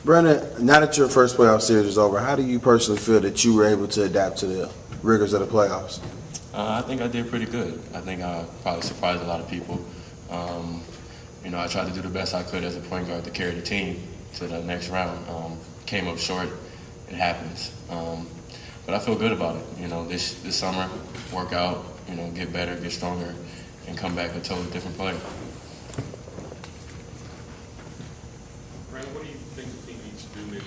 Brandon, now that your first playoff series is over, how do you personally feel that you were able to adapt to the rigors of the playoffs? I think I did pretty good. I think I probably surprised a lot of people. I tried to do the best I could as a point guard to carry the team to the next round. Came up short. It happens. But I feel good about it. This summer, work out, get better, get stronger, and come back a totally different player. Brandon, what do you think the team needs to do maybe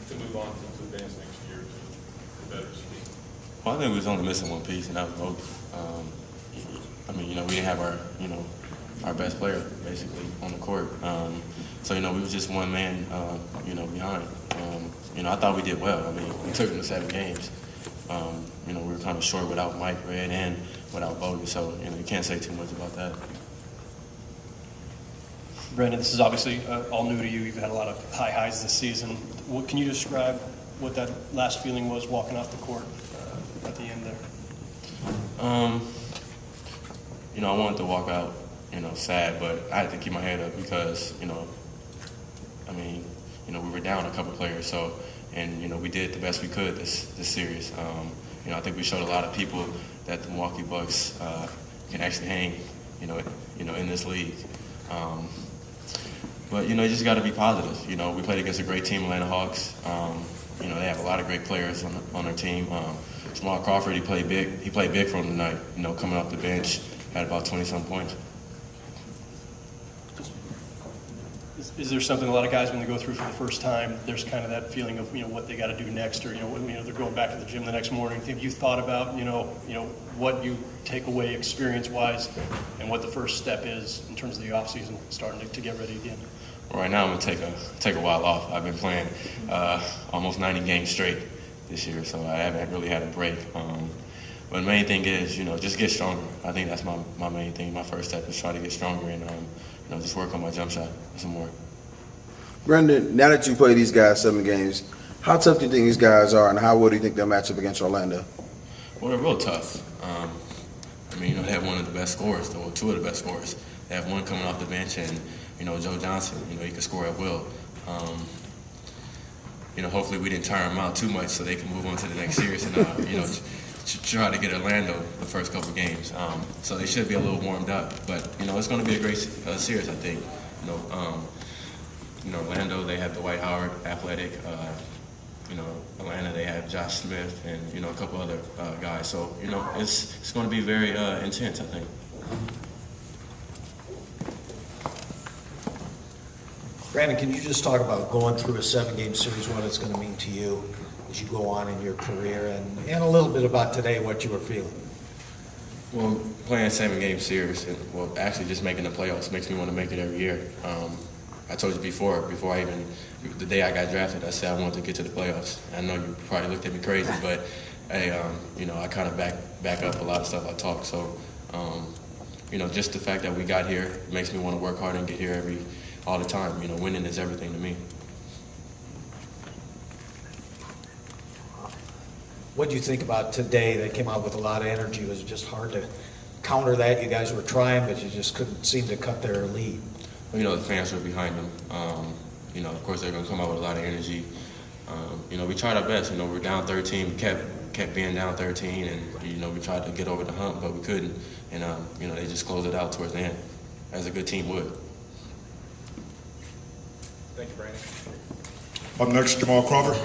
to move on to advance next year to better speed? Well, I think we was only missing one piece, and that was Bogey. We didn't have our best player basically on the court. So we was just one man, behind. I thought we did well. We took them to 7 games. We were kind of short without Mike Red and without Bogey, so you can't say too much about that. Brandon, this is obviously all new to you. You've had a lot of high highs this season. Can you describe what that last feeling was walking off the court at the end there? I wanted to walk out, sad, but I had to keep my head up because, we were down a couple players, so, and we did the best we could this series. I think we showed a lot of people that the Milwaukee Bucks can actually hang, in this league. But you just got to be positive. We played against a great team, Atlanta Hawks. They have a lot of great players on their team. Jamal Crawford, he played big. He played big for them tonight. Coming off the bench, had about 20-some points. Is there something a lot of guys, when they go through for the first time, there's kind of that feeling of what they got to do next, or they're going back to the gym the next morning? Have you thought about what you take away experience-wise, and what the first step is in terms of the offseason, starting to get ready again? Well, right now I'm gonna take a while off. I've been playing almost 90 games straight this year, so I haven't really had a break. But the main thing is, just get stronger. I think that's my main thing. My first step is try to get stronger and just work on my jump shot some more. Brandon, now that you play these guys 7 games, how tough do you think these guys are, and how well do you think they'll match up against Orlando? Well, they're real tough. They have one of the best scorers, or 2 of the best scorers. They have one coming off the bench, and Joe Johnson. He can score at will. Hopefully we didn't tire them out too much, so they can move on to the next series and try to get Orlando the first couple games. So they should be a little warmed up, but it's going to be a great series, I think. Orlando, they have Dwight Howard, athletic. Atlanta, they have Josh Smith and a couple other guys. So it's going to be very intense, I think. Brandon, can you just talk about going through a 7-game series, what it's going to mean to you as you go on in your career, and a little bit about today, what you were feeling? Well, playing a 7-game series, and actually just making the playoffs makes me want to make it every year. I told you before the day I got drafted, I said I wanted to get to the playoffs. I know you probably looked at me crazy, but hey, I kind of back up a lot of stuff I talk. So, just the fact that we got here makes me want to work hard and get here all the time. Winning is everything to me. What do you think about today? They came out with a lot of energy. Was it just hard to counter that? You guys were trying, but you just couldn't seem to cut their lead. Well, the fans were behind them. Of course, they're going to come out with a lot of energy. We tried our best. We're down 13. We kept being down 13, and we tried to get over the hump, but we couldn't. And they just closed it out towards the end, as a good team would. Thank you, Brandon. Up next, Jamal Crawford.